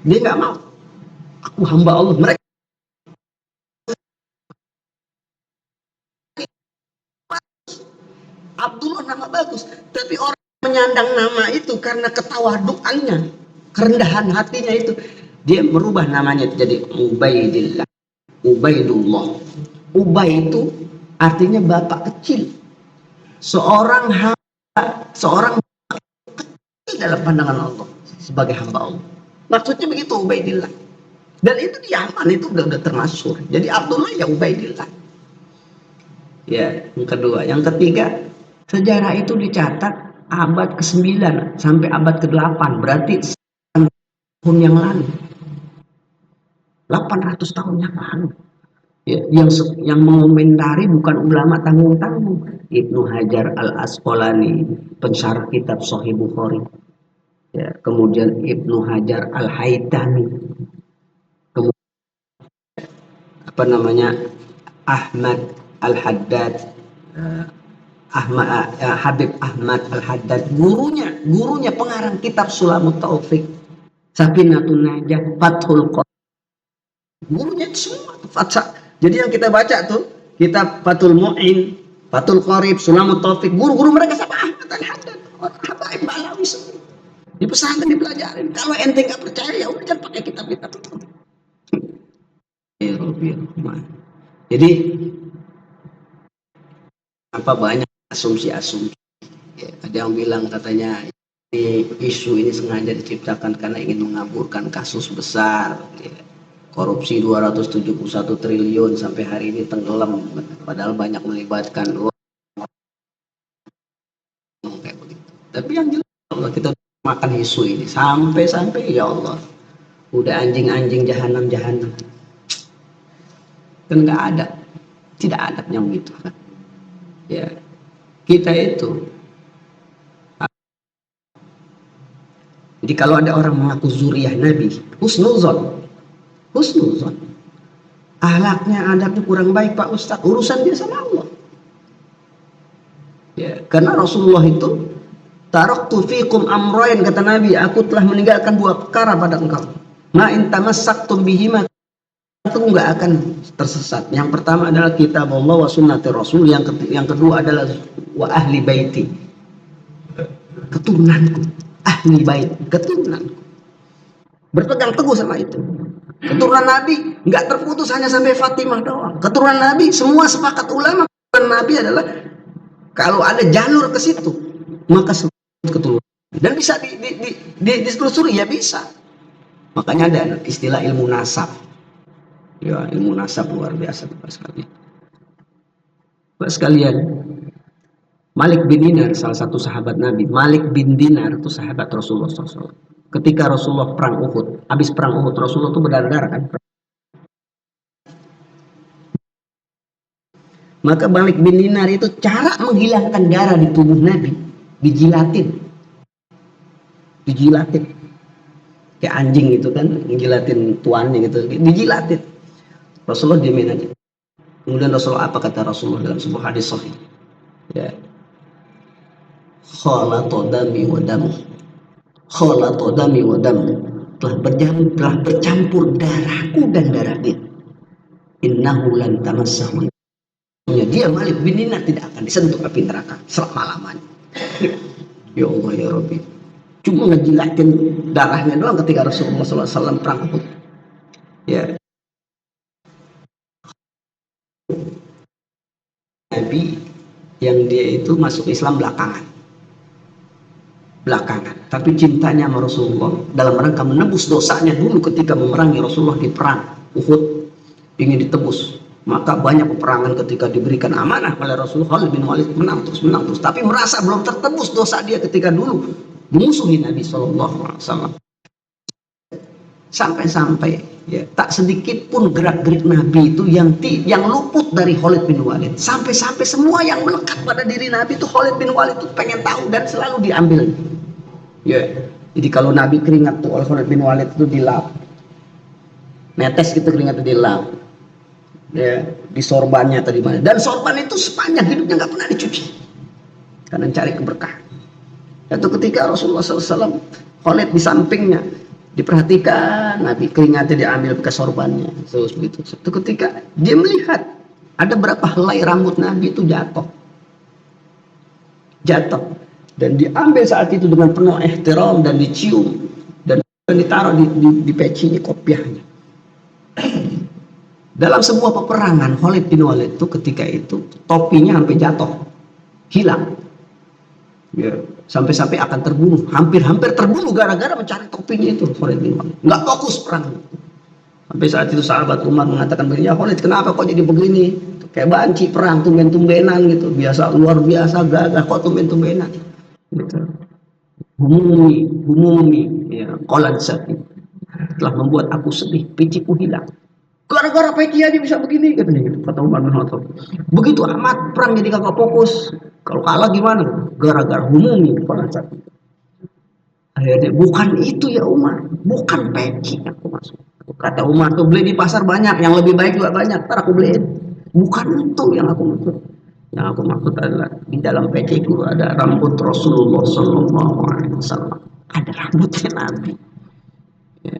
Dia nggak mau. Aku hamba Allah. Mereka Abdullah nama bagus, tapi orang menyandang nama itu karena ketawaduannya, kerendahan hatinya itu, dia merubah namanya jadi Ubaidillah, Ubaidullah. Ubay itu artinya bapak kecil, seorang hamba, seorang kecil dalam pandangan Allah. sebagai hamba Allah. Maksudnya begitu Ubaidillah. Dan itu di Yaman itu udah termasuk. Jadi Abdullah ya Ubaidillah. Ya, yang kedua. Yang ketiga, sejarah itu dicatat abad ke-9 sampai abad ke-8. Berarti tahun yang lalu. 800 tahun yang lalu. Ya, yang mengomentari bukan ulama tanggung-tanggung. Ibnu Hajar al-Asqalani, pensyarah kitab Sahih Bukhari. Ya, kemudian Ibnu Hajar al-Haytami, kemudian apa namanya, Ahmad al-Haddad, Habib Ahmad al-Haddad, gurunya pengarang kitab Sulamut Taufik, Safinatun Najah, Fathul Qorib, gurunya itu semua. Jadi yang kita baca tuh kitab Fathul Mu'in, Fathul Qorib, Sulamut Taufik, guru-guru mereka siapa? Ahmad al-Haddad, Habaib Balawi semua. Di pesantren dipelajarin. Kalau ente nggak percaya ya udah jangan pakai kitab-kitab itu. Jadi apa banyak asumsi-asumsi. Ya, ada yang bilang katanya isu ini sengaja diciptakan karena ingin mengaburkan kasus besar. Ya. Korupsi 271 triliun sampai hari ini tenggelam, padahal banyak melibatkan uang kayak begitu. Tapi yang jelas Allah kita makan isu ini sampai ya Allah udah anjing-anjing jahanam kan nggak ada, tidak ada yang begitu kan. Ya kita itu, jadi kalau ada orang mengaku zuriyah Nabi, husnuzon, ahlaknya adabnya kurang baik Pak Ustadz, urusan dia sama Allah. Ya, karena Rasulullah itu taraktu fikum amrayn, kata Nabi, aku telah meninggalkan dua perkara pada engkau. Ma in tamassaktum bihima, itu nggak akan tersesat. Yang pertama adalah kitab Allah wa sunnati Rasul, yang kedua adalah wa ahli baiti, keturunanku, ahli bait, keturunanku. Berpegang teguh sama itu. Keturunan Nabi nggak terputus hanya sampai Fatimah doang. Keturunan Nabi semua sepakat ulama, keturunan Nabi adalah kalau ada jalur ke situ maka keturunan, dan bisa ditelusuri ya bisa. Makanya ada istilah ilmu nasab. Ya, ilmu nasab luar biasa Pak sekalian. Malik bin Dinar, salah satu sahabat Nabi. Malik bin Dinar itu sahabat Rasulullah SAW. Ketika Rasulullah perang Uhud, habis perang Uhud Rasulullah itu berdarah kan. Maka Malik bin Dinar itu cara menghilangkan darah di tubuh Nabi, dijilatin. Kayak anjing gitu kan, ngejilatin tuannya gitu, dijilatin. Rasulullah diamin aja. Kemudian Rasulullah, apa kata Rasulullah dalam sebuah hadis sahih? Ya. Khalatu dami wa damu. Telah bercampur darahku dan darah dia. Innahu lan tamassahu. Dia Malik bin Dinar tidak akan disentuh api neraka selama-lamanya. Ya Allah ya Rabbi. Cuma ngejilatin darahnya doang ketika Rasulullah SAW perang Uhud. Ya. Nabi yang dia itu masuk Islam belakangan, tapi cintanya sama Rasulullah dalam rangka menebus dosanya dulu ketika memerangi Rasulullah di perang Uhud, ingin ditebus. Maka banyak peperangan ketika diberikan amanah oleh Rasulullah, Khalid bin Walid menang terus, tapi merasa belum tertebus dosa dia ketika dulu memusuhi Nabi SAW. Sampai ya, tak sedikit pun gerak-gerik Nabi itu yang luput dari Khalid bin Walid. Sampai semua yang melekat pada diri Nabi itu Khalid bin Walid itu pengen tahu dan selalu diambil. Ya, jadi kalau Nabi keringat tuh oleh Khalid bin Walid itu dilap, netes gitu keringat itu dilap. Ya, di sorbannya tadi mana, dan sorban itu sepanjang hidupnya nggak pernah dicuci karena cari keberkahan. Itu ketika Rasulullah SAW, Khalid di sampingnya, diperhatikan Nabi keringatnya diambil ke sorbannya terus begitu. Itu ketika dia melihat ada berapa helai rambut Nabi itu jatuh dan diambil saat itu dengan penuh ihtiram dan dicium dan ditaruh di pecinya kopiahnya. Dalam sebuah peperangan Khalid bin Walid itu ketika itu topinya sampai jatuh, hilang. Ya, sampai-sampai akan terbunuh, hampir terbunuh gara-gara mencari topinya itu Khalid bin Walid. Nggak fokus perang. Sampai saat itu sahabat Umar mengatakan begini, ya Khalid kenapa kok jadi begini? Kayak banci perang tumben-tumbenan gitu, biasa luar biasa gagah kok tumben-tumbenan. Gitu. Humumi, ya, Khalid sakit telah membuat aku sedih, piciku hilang. Gara-gara peci aja bisa begini katanya gitu, kata Umar bin Khattab. Begitu amat perang jadi kagak fokus. Kalau kalah gimana? Gara-gara humumi Khalid sakit. Akhirnya bukan itu ya Umar, bukan peci aku masuk. Kata Umar tuh beli di pasar banyak, yang lebih baik juga banyak, ntar aku beliin. Bukan itu yang aku maksud. Yang aku maksud adalah di dalam peciku ada rambut Rasulullah Sallallahu Alaihi Wasallam, ada rambutnya Nabi. Ya.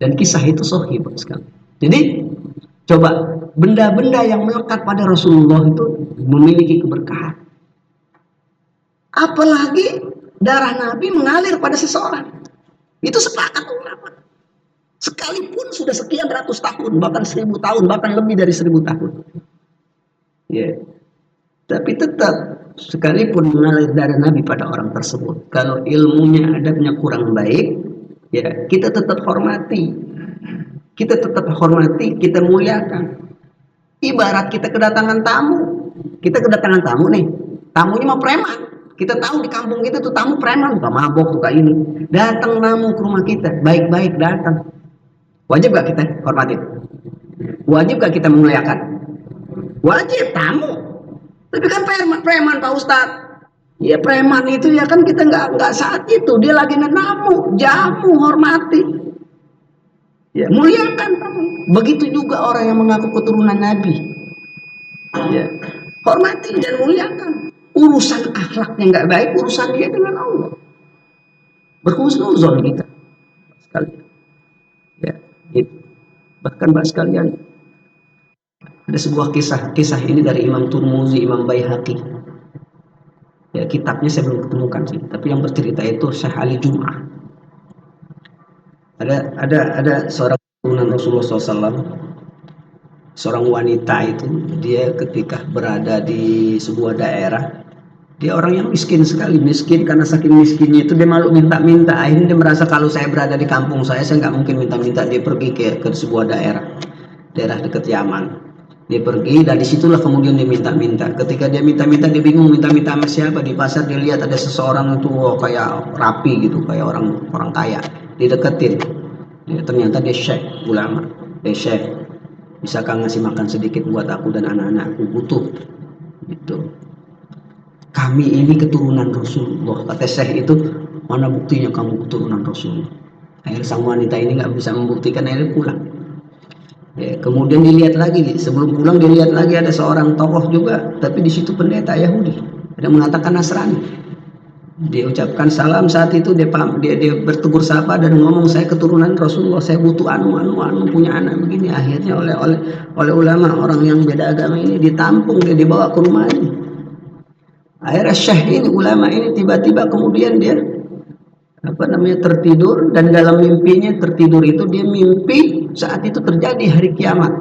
Dan kisah itu sahih sekali. Jadi coba benda-benda yang melekat pada Rasulullah itu memiliki keberkahan. Apalagi darah Nabi mengalir pada seseorang. Itu sepakat ulama. Sekalipun sudah sekian ratus tahun, bahkan 1000 tahun, bahkan lebih dari 1000 tahun. Ya. Tapi tetap sekalipun mengalir darah Nabi pada orang tersebut, kalau ilmunya adabnya kurang baik, ya kita tetap hormati. Kita tetap hormati, kita muliakan. Ibarat kita kedatangan tamu. Kita kedatangan tamu nih. Tamunya mah preman. Kita tahu di kampung kita tuh tamu preman, suka mabok, suka ini. Datang tamu ke rumah kita, baik-baik datang. Wajib gak kita hormatin? Wajib gak kita memuliakan? Wajib, tamu. Tapi kan preman Pak Ustadz. Ya preman itu ya kan kita nggak saat itu. Dia lagi nenamu, jamu, hormati. Ya muliakan tamu. Begitu juga orang yang mengaku keturunan Nabi. Ya, hormati dan muliakan. Urusan akhlaknya nggak baik, urusan dia dengan Allah. Berhusnuzon kita sekalian. Ya, itu. Bahkan bahas sekalian ada sebuah kisah ini dari Imam Turmuzi, Imam Baihaqi. Ya, kitabnya saya belum ketemukan sih, tapi yang bercerita itu Syekh Ali Jum'ah. Ada seorang keturunan Rasulullah SAW, seorang wanita itu, dia ketika berada di sebuah daerah, dia orang yang miskin sekali, miskin karena saking miskinnya itu dia malu minta-minta. Akhirnya dia merasa kalau saya berada di kampung saya nggak mungkin minta-minta. Dia pergi ke sebuah daerah dekat Yaman. Dia pergi dan disitulah kemudian dia minta-minta. Ketika dia minta-minta dia bingung minta-minta sama siapa. Di pasar dia lihat ada seseorang itu kayak rapi gitu, kayak orang kaya. Dideketin. Ya, ternyata dia syekh ulama. Dia syekh, bisakah ngasih makan sedikit buat aku dan anak-anakku, butuh gitu. Kami ini keturunan Rasulullah. Kata syekh itu, mana buktinya kamu keturunan Rasulullah? Akhirnya sang wanita ini nggak bisa membuktikan, akhirnya pulang. Ya, kemudian dilihat lagi, sebelum pulang dilihat lagi ada seorang tokoh juga, tapi di situ pendeta Yahudi, ada mengatakan Nasrani. Dia ucapkan salam saat itu, dia bertegur sapa dan ngomong saya keturunan Rasulullah, saya butuh anu punya anak begini. Akhirnya oleh ulama orang yang beda agama ini ditampung, dia dibawa ke rumahnya. Akhirnya syekh ini, ulama ini tiba-tiba kemudian dia tertidur, dan dalam mimpinya tertidur itu dia mimpi saat itu terjadi hari kiamat.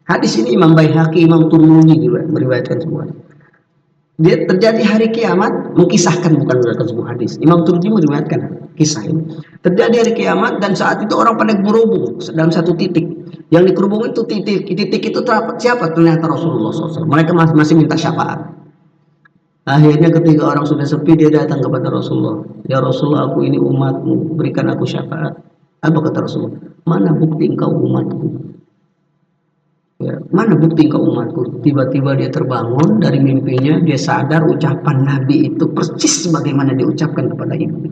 Hadis ini Imam Baihaqi, Imam Turmuzi juga meriwayatkan semua. Dia terjadi hari kiamat, mengkisahkan, bukan meriwayatkan sebuah hadis. Imam Turmuzi meriwayatkan kisah ini. Terjadi hari kiamat dan saat itu orang pada berhubung dalam satu titik. Yang dikerubung itu titik itu siapa? Ternyata Rasulullah SAW. Mereka masih minta syafaat. Akhirnya ketika orang sudah sepi, dia datang kepada Rasulullah. Ya Rasulullah, aku ini umatmu, berikan aku syafaat. Apa kata Rasulullah? Mana bukti engkau umatku? Ya, mana bukti engkau umatku? Tiba-tiba dia terbangun dari mimpinya, dia sadar ucapan Nabi itu persis sebagaimana diucapkan kepada ibu.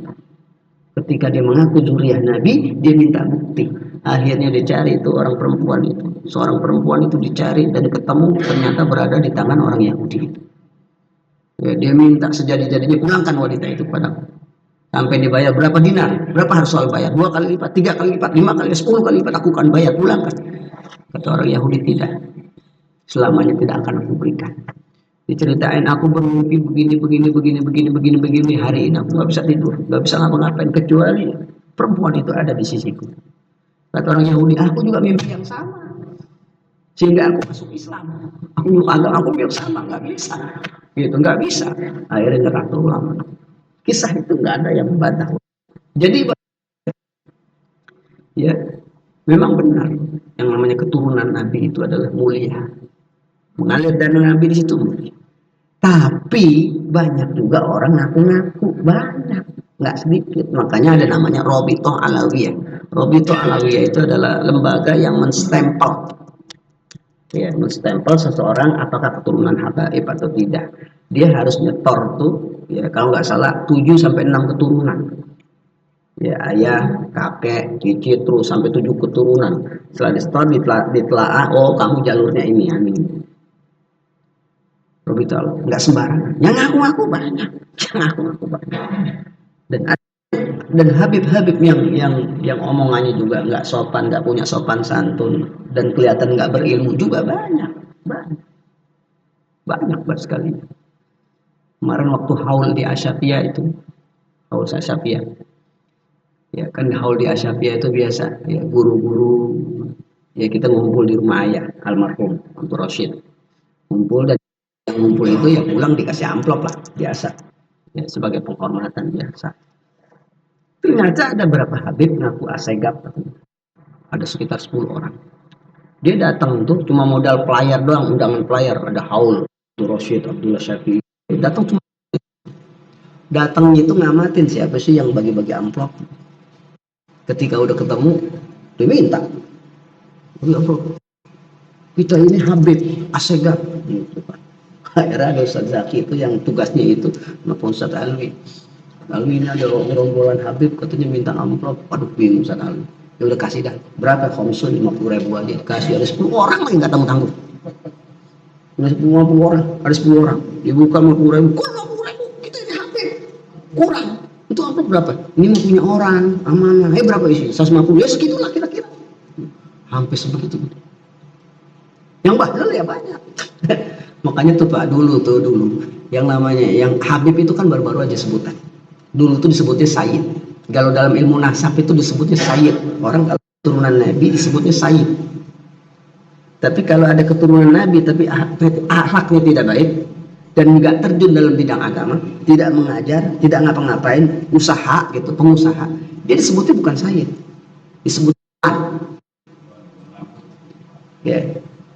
Ketika dia mengaku zuriyah Nabi, dia minta bukti. Akhirnya dia cari itu orang perempuan itu. Seorang perempuan itu dicari dan ketemu, ternyata berada di tangan orang Yahudi itu. Ya, dia minta sejadi-jadinya pulangkan wanita itu padaku. Sampai dibayar berapa dinar? Berapa harus soal bayar? 2 kali lipat, 3 kali lipat, 5 kali, 10 kali lipat, aku akan bayar, pulangkan. Kata orang Yahudi, tidak. Selamanya tidak akan aku berikan. Diceritain aku bermimpi begini. Hari ini aku nggak bisa tidur, nggak bisa ngapa-ngapain kecuali perempuan itu ada di sisiku. Kata orang Yahudi, aku juga mimpi yang sama. Sehingga aku masuk Islam. Aku agama aku yang sama, nggak bisa. Gitu, nggak bisa. Akhirnya nyerah tuh ulama. Kisah itu nggak ada yang membantah. Jadi ya memang benar yang namanya keturunan Nabi itu adalah mulia. Mengalir dari Nabi di situ mulia. Tapi banyak juga orang ngaku-ngaku, banyak, nggak sedikit. Makanya ada namanya Robitoh Alawiyah. Robitoh Alawiyah itu adalah lembaga yang menstempel, ya, menstempel seseorang apakah keturunan habaib atau tidak. Dia harus nyetor tuh, ya kalau nggak salah 7 sampai 6 keturunan. Ya, ayah, kakek, cicit terus sampai 7 keturunan. Setelah disetor, ditelaah, oh kamu jalurnya ini, ini. Robitoh, nggak sembarangan. Yang ngaku-ngaku banyak, yang ngaku-ngaku banyak. Dan Habib-habib yang omongannya juga nggak sopan, nggak punya sopan santun, dan kelihatan nggak berilmu juga banyak, banyak, banyak sekali. Kemarin waktu haul di Asyafia itu, haul Asyafia, ya kan haul di Asyafia itu biasa, ya guru-guru, ya kita ngumpul di rumah ayah almarhum Abdul Rashid, ngumpul, dan yang ngumpul itu ya pulang dikasih amplop lah biasa, ya sebagai penghormatan biasa. Ternyata ada berapa habib ngaku asegap, ada sekitar 10 orang. Dia datang tuh cuma modal pelayar doang, undangan pelayar, ada haul Abdul Rashid, Abdullah Syafi'i, datang cuma datang itu ngamatin siapa sih yang bagi-bagi amplop. Ketika udah ketemu dia minta, kita ini Habib Asegaf gitu kan. Akhirnya ada Ustaz Zaki itu yang tugasnya itu maupun Ustaz Alwi. Lalu ini ada gerombolan Habib katanya minta amplop, aduh bingung Ustaz Alwi. Ya udah kasih dah, berapa komsun 50.000 aja dikasih, ada 10 orang lagi nggak tanggung-tanggung. Ada 50 orang, ada 10 orang, dibuka 50.000, kok 50.000 kita ini Habib kurang. Itu amplop berapa? Ini mau punya orang amanah. Berapa isi? 150, ya segitulah kira-kira. Hampir sebegitu. Yang badal ya banyak. Makanya tuh Pak, dulu yang namanya yang Habib itu kan baru-baru aja sebutan. Dulu tuh disebutnya Sayyid. Kalau dalam ilmu nasab itu disebutnya Sayyid. Orang kalau keturunan Nabi disebutnya Sayyid. Tapi kalau ada keturunan Nabi tapi akhlaknya tidak baik dan nggak terjun dalam bidang agama, tidak mengajar, tidak ngapa-ngapain, usaha gitu, pengusaha, dia disebutnya bukan Sayyid, disebut ya.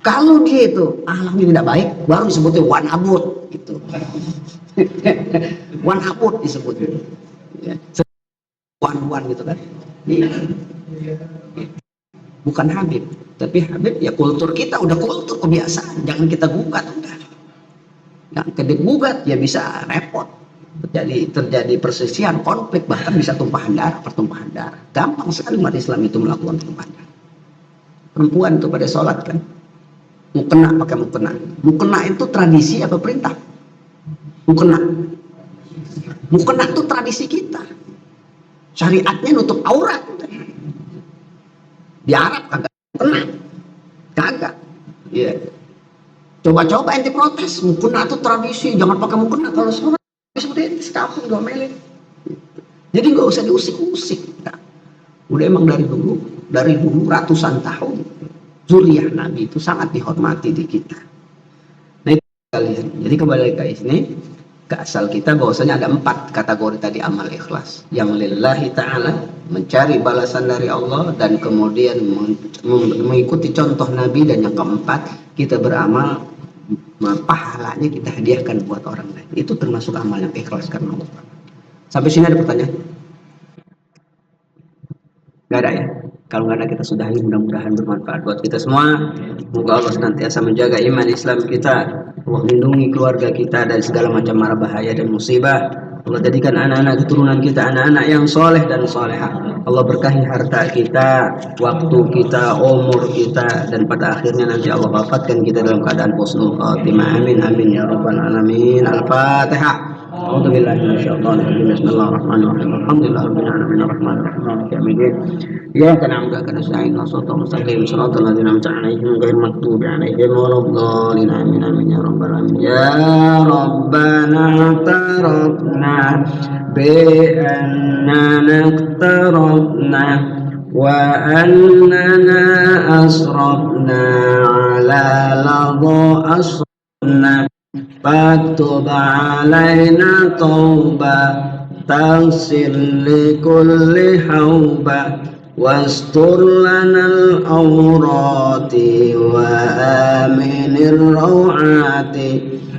Kalau dia itu akhlaknya tidak baik, baru disebutnya wan abud gitu. Wan abud disebutnya, ya. Wan gitu kan. Iya. Bukan Habib, tapi Habib ya kultur kita udah kultur kebiasaan, jangan kita gugat udah. Yang gugat ya bisa repot, terjadi persisian, konflik, bahkan bisa pertumpahan darah. Gampang sekali umat Islam itu melakukan tumpahan darah. Perempuan itu pada sholat kan, mukena pakai mukena itu tradisi apa perintah? Mukena itu tradisi kita, syariatnya nutup aurat. Di Arab kagak, ya. Coba ente protes, mukena itu tradisi, jangan pakai mukena kalau sholat. Seperti ini sekampung domelin. Jadi nggak usah diusik-usik. Nah, udah emang dari dulu ratusan tahun zuriyah Nabi itu sangat dihormati di kita. Nah itu kalian. Jadi kembali ke sini, ke asal kita bahwasanya ada 4 kategori tadi amal ikhlas. Yang lillahi ta'ala, mencari balasan dari Allah, dan kemudian mengikuti contoh Nabi, dan yang keempat kita beramal pahalanya kita hadiahkan buat orang lain. Itu termasuk amal yang ikhlas karena Allah. Sampai sini ada pertanyaan? Gak ada ya? Kalau nggak ada kita sudahi, mudah-mudahan bermanfaat buat kita semua. Semoga Allah senantiasa menjaga iman Islam kita, Allah lindungi keluarga kita dari segala macam mara bahaya dan musibah. Allah jadikan anak-anak keturunan kita anak-anak yang soleh dan solehah. Allah berkahi harta kita, waktu kita, umur kita, dan pada akhirnya nanti Allah wafatkan kita dalam keadaan husnul khatimah. Amin amin ya rabbal alamin. Al-Fatihah. أعوذ بالله من الشيطان الرجيم بسم الله الرحمن الرحيم الحمد لله رب العالمين الرحمن الرحيم مالك يوم الدين إياك نعبد وإياك نستعين صراط المستقيم صراط الذين أنعمت عليهم غير المغضوب عليهم ولا الضالين آمين آمين يا رب العالمين يا ربنا اعترفنا بأننا اقترفنا وأننا أسرفنا على لظى أسرفنا فاكتب علينا توبة تغسل لكل حوبة واستر لنا الأورات وآمن الروعات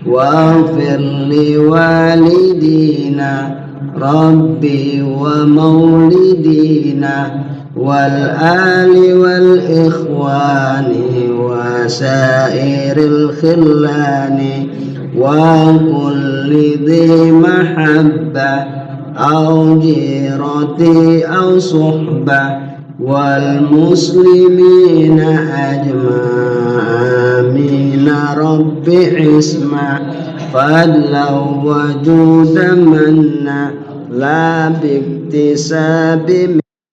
واغفر لوالدينا ربي ومولدينا والآل والإخوان وسائر الخلان وكل ذي محبة أو جيرة أو صحبة والمسلمين أجمعين رب اسمع فضلا وجودا منا لا باكتساب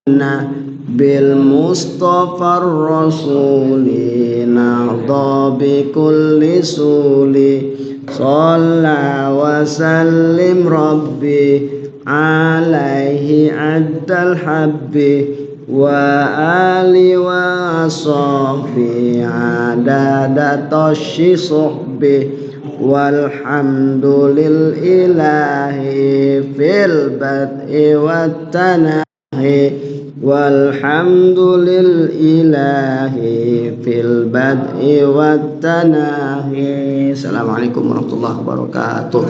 منا بالمصطفى الرسول نرضى بكل سول صلى وسلم ربي عليه عد الحب وآل وصحبه عدد طش صحبه والحمد لله في البدء والتناهي والحمد لله في البدء والتناهي. Assalamualaikum warahmatullahi wabarakatuh.